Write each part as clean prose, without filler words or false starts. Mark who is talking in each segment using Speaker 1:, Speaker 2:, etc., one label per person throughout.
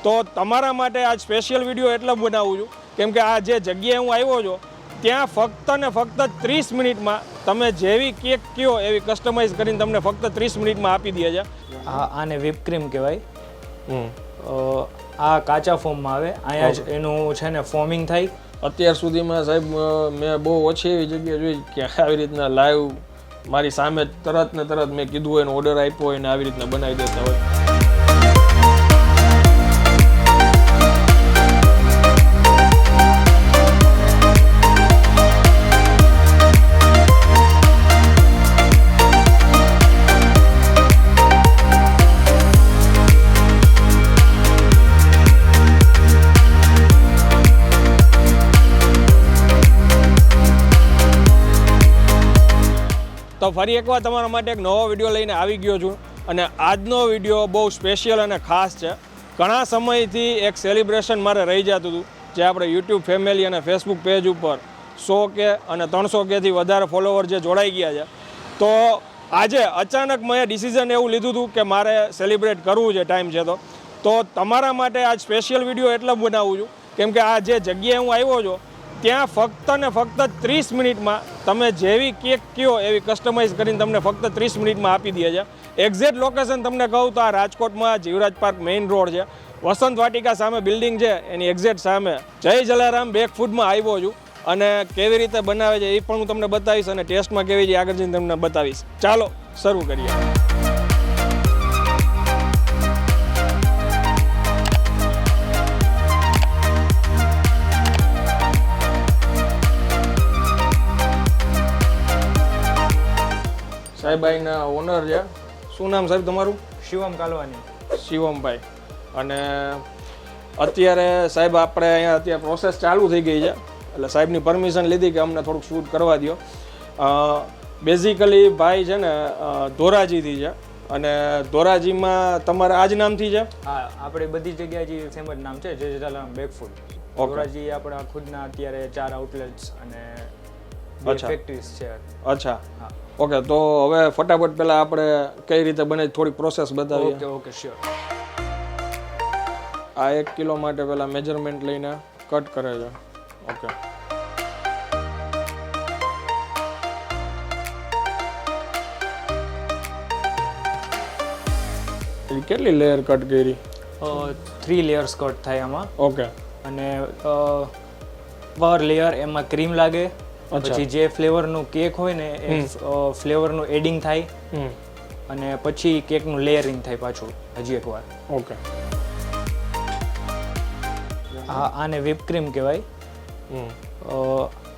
Speaker 1: તો તમારા માટે આ સ્પેશિયલ વિડીયો એટલે બનાવું છું કેમ કે આ જે જગ્યાએ હું આવ્યો છું ત્યાં ફક્ત ને ફક્ત 30 મિનિટમાં તમે જેવી કેક કયો એવી કસ્ટમાઇઝ કરીને તમને ફક્ત 30 મિનિટમાં આપી દે છે.
Speaker 2: આને whipped cream કહેવાય. આ કાચા ફોર્મમાં આવે, અહીંયા જ એનું છે ને ફોર્મિંગ થાય.
Speaker 1: અત્યાર સુધીમાં સાહેબ મેં બહુ ઓછી એવી જગ્યાએ જોઈ કે આવી રીતના લાઈવ મારી સામે તરત ને તરત મેં કીધું હોય ને ઓર્ડર આપ્યો હોય ને આવી રીતના બનાવી દેતા હોય. તો ફરી એકવાર તમારા માટે એક નવો વિડીયો લઈને આવી ગયો છું અને આજનો વિડીયો બહુ સ્પેશિયલ અને ખાસ છે. ઘણા સમયથી એક સેલિબ્રેશન મારે રહી જતું હતું જે આપણે યુટ્યુબ ફેમિલી અને ફેસબુક પેજ ઉપર 100K અને 300Kથી વધારે ફોલોવર જે જોડાઈ ગયા છે. તો આજે અચાનક મેં ડિસિઝન એવું લીધું હતું કે મારે સેલિબ્રેટ કરવું છે, ટાઈમ છે તો તમારા માટે આજ સ્પેશિયલ વિડીયો એટલે બનાવું છું કેમ કે આ જે જગ્યાએ હું આવ્યો છું ત્યાં ફક્ત ને ફક્ત 30 મિનિટમાં તમે જેવી કેક કયો એવી કસ્ટમાઇઝ કરીને તમને ફક્ત 30 મિનિટમાં આપી દે છે. એક્ઝેક્ટ લોકેશન તમને કહું તો આ રાજકોટમાં જીવરાજ પાર્ક મેઇન રોડ છે, વસંત વાટિકા સામે બિલ્ડિંગ છે એની એક્ઝેક્ટ સામે જય જલારામ બેકફૂડમાં આવ્યો છું અને કેવી રીતે બનાવે છે એ પણ હું તમને બતાવીશ અને ટેસ્ટમાં કેવી છે આગળ જઈને તમને બતાવીશ. ચાલો શરૂ કરીએ. સાહેબભાઈના ઓનર છે. શું નામ સાહેબ તમારું?
Speaker 2: શિવમ કાલવાની.
Speaker 1: શિવમભાઈ. અને અત્યારે સાહેબ આપણે અહીંયા અત્યારે પ્રોસેસ ચાલુ થઈ ગઈ છે એટલે સાહેબની પરમિશન લીધી કે અમને થોડુંક શૂટ કરવા દો. બેઝિકલી ભાઈ છે ને ધોરાજીથી છે અને ધોરાજીમાં તમારે આ જ નામથી છે?
Speaker 2: હા, આપણે બધી જગ્યાએ જે સેમ જ નામ છે, જલારામ બેકફૂડ. ધોરાજી આપણા ખુદના અત્યારે 4 આઉટલેટ્સ અને 2 ફેક્ટરીઝ છે.
Speaker 1: અચ્છા, હા. ઓકે, તો હવે ફટાફટ પહેલાં આપણે કઈ રીતે બને થોડીક પ્રોસેસ બતાવીએ.
Speaker 2: Okay okay, sure.
Speaker 1: આ 1 કિલો માટે પહેલાં મેજરમેન્ટ લઈને કટ કરે છે. ઓકે. કેટલી લેયર કટ કરી?
Speaker 2: 3 લેયર્સ કટ થાય આમાં.
Speaker 1: ઓકે.
Speaker 2: અને પર લેયર એમાં ક્રીમ લાગે, પછી જે ફ્લેવરનું કેક હોય ને એ ફ્લેવરનું એડિંગ થાય અને પછી કેકનું લેયરિંગ થાય પાછું હજી એકવાર.
Speaker 1: ઓકે.
Speaker 2: આને whipped cream કહેવાય.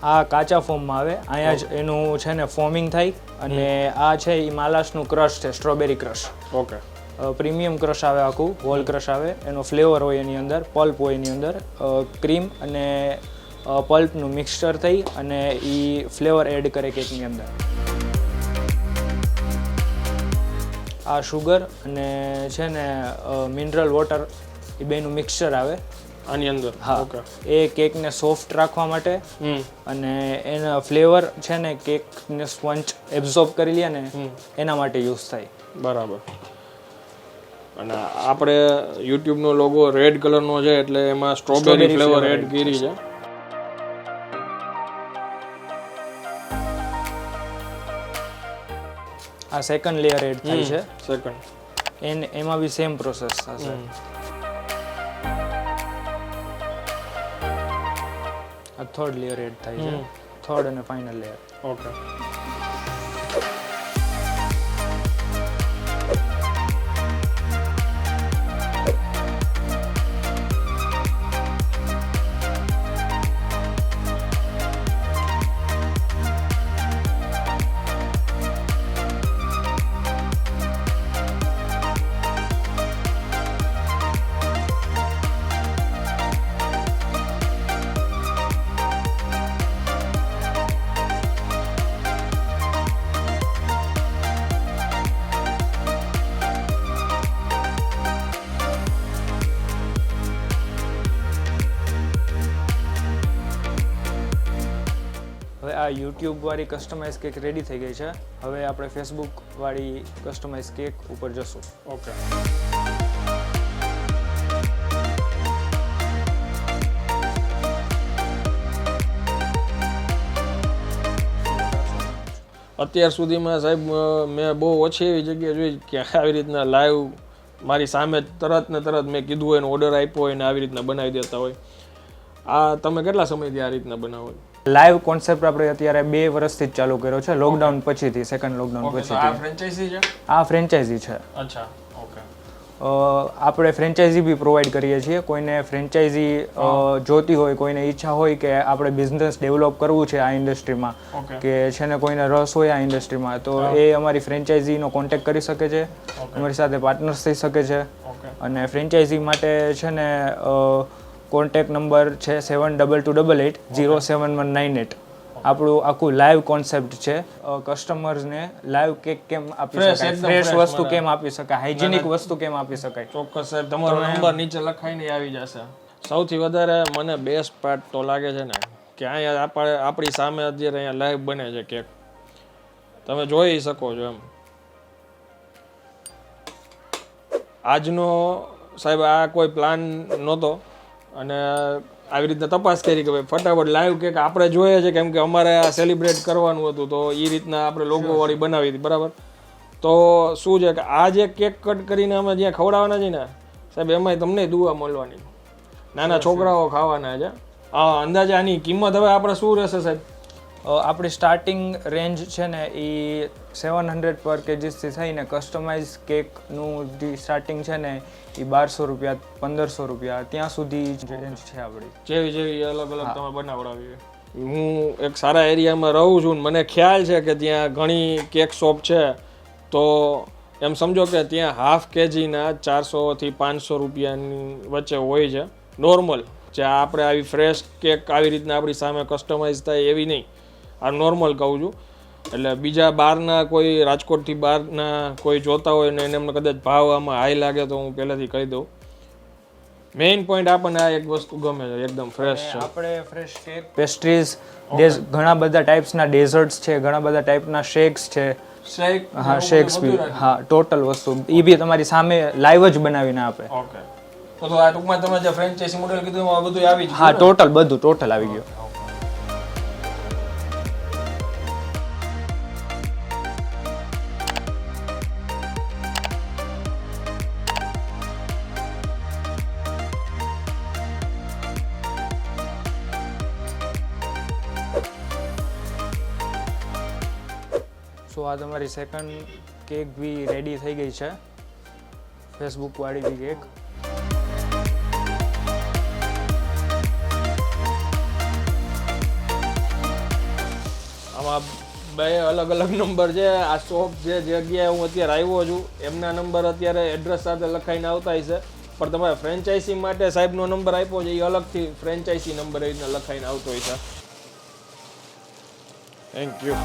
Speaker 2: આ કાચા ફોર્મમાં આવે, અહીંયા જ એનું છે ને ફોર્મિંગ થાય અને આ છે એ માલાસનું ક્રશ છે, strawberry crush.
Speaker 1: Okay.
Speaker 2: Premium crush આવે, આખું હોલ ક્રશ આવે, એનો ફ્લેવર હોય એની અંદર, પલ્પ હોય એની અંદર, ક્રીમ અને પલ્પનું મિક્સચર થઈ અને એ ફ્લેવર એડ કરે કેકની અંદર. આ શુગર અને છે ને મિનરલ વોટર એ બેનું મિક્સચર આવે
Speaker 1: આની અંદર.
Speaker 2: હા, એ કેકને સોફ્ટ રાખવા માટે અને એના ફ્લેવર છે ને કેકને સ્પંચ એબ્ઝોર્બ કરી લે ને એના માટે યુઝ થાય.
Speaker 1: બરાબર. અને આપણે યુટ્યુબનો લોગો રેડ કલરનો છે એટલે એમાં સ્ટ્રોબેરી ફ્લેવર એડ કરી છે.
Speaker 2: આ સેકન્ડ લેયર એડ થાય છે.
Speaker 1: સેકન્ડ.
Speaker 2: એમાં બી સેમ પ્રોસેસ થશે. આ થર્ડ લેયર એડ થાય છે, થર્ડ અને ફાઇનલ લેયર.
Speaker 1: ઓકે.
Speaker 2: આ યુટ્યુબ વાળી કસ્ટમાઇઝ કેક રેડી થઈ ગઈ છે. હવે આપણે ફેસબુક વાળી કસ્ટમાઇઝ કેક ઉપર જશું.
Speaker 1: ઓકે. અત્યાર સુધીમાં સાહેબ મેં બહુ ઓછી એવી જગ્યાએ જોઈ કે આવી રીતના લાઈવ મારી સામે તરત ને તરત મેં કીધું હોય ને ઓર્ડર આપ્યો હોય ને આવી રીતના બનાવી દેતા હોય. આ તમે કેટલા સમયથી આ રીતના બનાવો?
Speaker 2: લાઈવ કોન્સેપ્ટ આપણે અત્યારે 2 વર્ષથી જ ચાલુ કર્યો છે, લોકડાઉન પછીથી, સેકન્ડ લોકડાઉન પછીથી.
Speaker 1: આ ફ્રેન્ચાઇઝી છે?
Speaker 2: આ ફ્રેન્ચાઇઝી છે.
Speaker 1: અચ્છા, ઓકે.
Speaker 2: આપણે ફ્રેન્ચાઇઝી બી પ્રોવાઈડ કરીએ છીએ. કોઈને ફ્રેન્ચાઇઝી જોતી હોય, કોઈને ઈચ્છા હોય કે આપણે બિઝનેસ ડેવલપ કરવું છે આ ઇન્ડસ્ટ્રીમાં, કે છે ને કોઈને રસ હોય આ ઇન્ડસ્ટ્રીમાં, તો એ અમારી ફ્રેન્ચાઇઝીનો કોન્ટેક્ટ કરી શકે છે, અમારી સાથે પાર્ટનર્સ થઈ શકે છે. અને ફ્રેન્ચાઇઝી માટે છે ને કોન્ટેક્ટ નંબર છે 7228807198. આપણું આખું લાઈવ કોન્સેપ્ટ છે. કસ્ટમર્સને લાઈવ કેક કેમ આપી શકાય, ફ્રેશ વસ્તુ કેમ આપી શકાય, હાઇજેનિક વસ્તુ કેમ આપી શકાય.
Speaker 1: ચોક્કસ સાહેબ, તમારો નંબર નીચે લખાઈને આવી જશે. સૌથી વધારે મને બેસ્ટ પાર્ટ તો લાગે છે ને કે અહીંયા આપણી સામે અત્યારે અહીંયા લાઈવ બને છે કેક, તમે જોઈ શકો છો એમ. આજનો સાહેબ આ કોઈ પ્લાન નહોતો અને આવી રીતે તપાસ કરી કે ભાઈ ફટાફટ લાઈવ કેક આપણે જોઈએ છે, કેમ કે અમારે આ સેલિબ્રેટ કરવાનું હતું, તો એ રીતના આપણે લોગો વાળી બનાવી હતી, બરાબર. તો શું છે કે આ જે કેક કટ કરીને અમે જ્યાં ખવડાવવાના છે ને સાહેબ, એમાંય તમને દુઆ મળવાની, નાના છોકરાઓ ખાવાના છે. અંદાજે આની કિંમત હવે આપણે શું રહેશે સાહેબ?
Speaker 2: આપણી સ્ટાર્ટિંગ રેન્જ છે ને એ 700 પર કેજીસથી થઈને કસ્ટમાઇઝ કેકનું જે સ્ટાર્ટિંગ છે ને એ 1200 રૂપિયા, 1500 રૂપિયા, ત્યાં સુધી રેન્જ છે આપણી.
Speaker 1: જેવી અલગ અલગ તમે બનાવડાવી. હું એક સારા એરિયામાં રહું છું, મને ખ્યાલ છે કે ત્યાં ઘણી કેક શોપ છે, તો એમ સમજો કે ત્યાં હાફ કેજીના 400 થી 500 રૂપિયાની વચ્ચે હોય છે નોર્મલ. જે આપણે આવી ફ્રેશ કેક આવી રીતના આપણી સામે કસ્ટમાઇઝ થાય એવી નહીં, આ નોર્મલ કહું છું. એટલે બીજા બહારના કોઈ રાજકોટથી બહારના કોઈ જોતા હોય ને એને એમને કદાચ ભાવ આમાં હાઈ લાગે તો હું પહેલાથી કહી દઉં. મેઇન પોઈન્ટ આપણને આ એક વસ્તુ ગમે છે, એકદમ ફ્રેશ છે.
Speaker 2: આપણે ફ્રેશ કેક, પેસ્ટ્રીઝ, ઘણા બધા ટાઈપ્સના ડેઝર્ટ્સ છે, ઘણા બધા ટાઈપના શેક્સ છે. હા, શેક્સ બી, હા, ટોટલ વસ્તુ એ બી તમારી સામે લાઈવ જ બનાવીને આપે.
Speaker 1: ઓકે, તો આ ટૂંકમાં તમે જે ફ્રેન્ચાઇઝી મોડેલ કીધું એમાં બધું આવી ગયું?
Speaker 2: હા, ટોટલ આવી ગયું. સો આ તમારી સેકન્ડ કેક બી રેડી થઈ ગઈ છે, ફેસબુક વાળી બી કેક.
Speaker 1: આમાં 2 અલગ અલગ નંબર છે. આ શોપ જે જગ્યાએ હું અત્યારે આવ્યો છું એમના નંબર અત્યારે એડ્રેસ સાથે લખાઈને આવતા હશે, પણ તમારે ફ્રેન્ચાઇઝી માટે સાહેબનો નંબર આપ્યો છે એ અલગથી ફ્રેન્ચાઇઝી નંબર એ રીતના લખાઈને આવતો હશે. Thank you.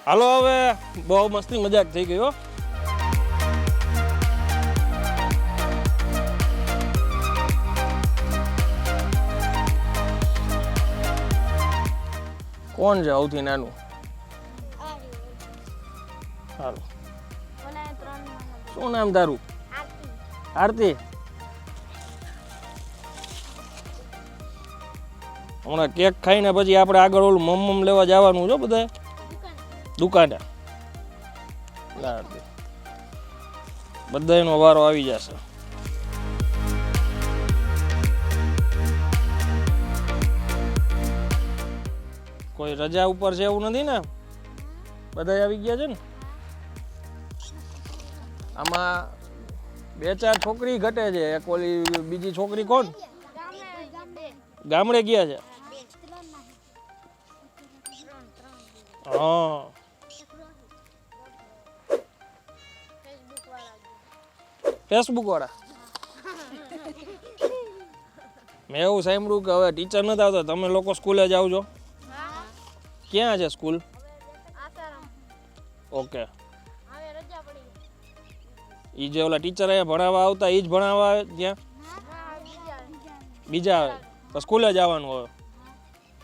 Speaker 1: હાલો હવે બહુ મસ્તી મજાક થઈ ગયો. કોણ છે સૌથી નાનું? હાલો, શું નામ તારું? આરતી. હમણાં કેક ખાઈને પછી આપણે આગળ ઓલું મમ લેવા જવાનું છો બધા દુકાને. બધાનો વારો આવી જશે. કોઈ રજા ઉપર છે એવું નથી ને? બધા આવી ગયા છે ને? આમાં 2-4 છોકરી ઘટે છે. એક ઓલી બીજી છોકરી કોણ? ગામડે ગયા છે. હા, ફેસબુક વાળા. મેં એવું સાંભળ્યું કે હવે ટીચર નથી આવતા, તમે લોકો સ્કૂલે જાવ છો? ક્યાં છે સ્કૂલ? ઓકે. ઈ જે ઓલા ટીચર અહીંયા ભણાવવા આવતા ઈ જ ભણાવવા આવે ત્યાં? બીજા આવે તો સ્કૂલે જવાનું હવે.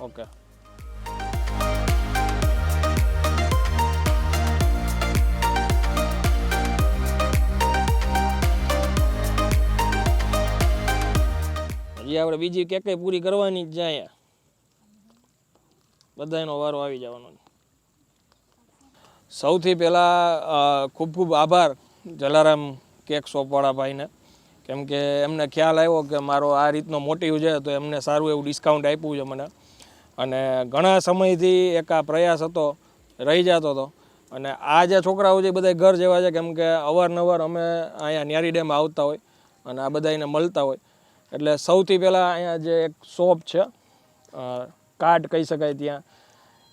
Speaker 1: ઓકે. હજી આપણે બીજી કેકે પૂરી કરવાની જ છે અહીંયા બધાનો વારો આવી જવાનો સૌથી પહેલાં ખૂબ ખૂબ આભાર જલારામ કેક શોપવાળા ભાઈને કેમ કે એમને ખ્યાલ આવ્યો કે મારો આ રીતનો મોટિવ છે તો એમને સારું એવું ડિસ્કાઉન્ટ આપ્યું છે મને અને ઘણા સમયથી એક આ પ્રયાસ હતો રહી જતો હતો અને આ જે છોકરાઓ છે બધા ઘર જેવા છે કેમ કે અવારનવાર અમે અહીંયા ન્યારી ડેમ આવતા હોય અને આ બધા એને મળતા હોય એટલે સૌથી પહેલાં અહીંયા જે એક શોપ છે કાર્ડ કહી શકાય ત્યાં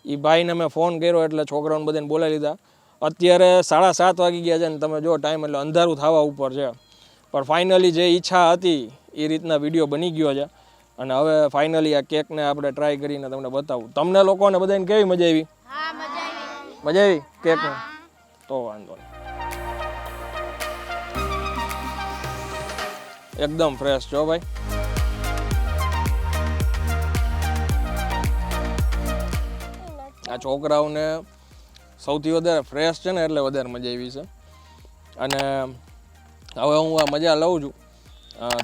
Speaker 1: એ ભાઈને મેં ફોન કર્યો એટલે છોકરાઓને બધાને બોલાવી લીધા અત્યારે 7:30 વાગી ગયા છે ને તમે જો ટાઈમ એટલે અંધારું થવા ઉપર છે પણ ફાઇનલી જે ઈચ્છા હતી એ રીતના વિડીયો બની ગયો છે અને હવે ફાઇનલી આ કેકને આપણે ટ્રાય કરીને તમને બતાવું તમને લોકોને બધાને કેવી મજા આવી મજા આવી કેકને તો વાંધો નહીં એકદમ ફ્રેશ છો ભાઈ આ છોકરાઓને સૌથી વધારે ફ્રેશ છે ને એટલે વધારે મજા આવી છે અને હવે હું આ મજા લઉં છું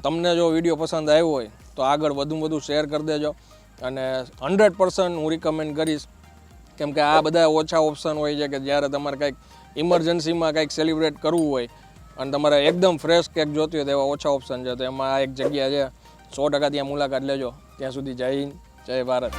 Speaker 1: તમને જો વિડીયો પસંદ આવ્યો હોય તો આગળ વધુ શેર કરી દેજો અને 100% હું રિકમેન્ડ કરીશ કેમ કે આ બધા ઓછા ઓપ્શન હોય છે કે જ્યારે તમારે કંઈક ઇમરજન્સીમાં કંઈક સેલિબ્રેટ કરવું હોય અને તમારે એકદમ ફ્રેશ કેક જોતી હોય તો એવા ઓછા ઓપ્શન છે તો એમાં આ એક જગ્યા છે 100% ત્યાં મુલાકાત લેજો ત્યાં સુધી જય હિન્દ જય ભારત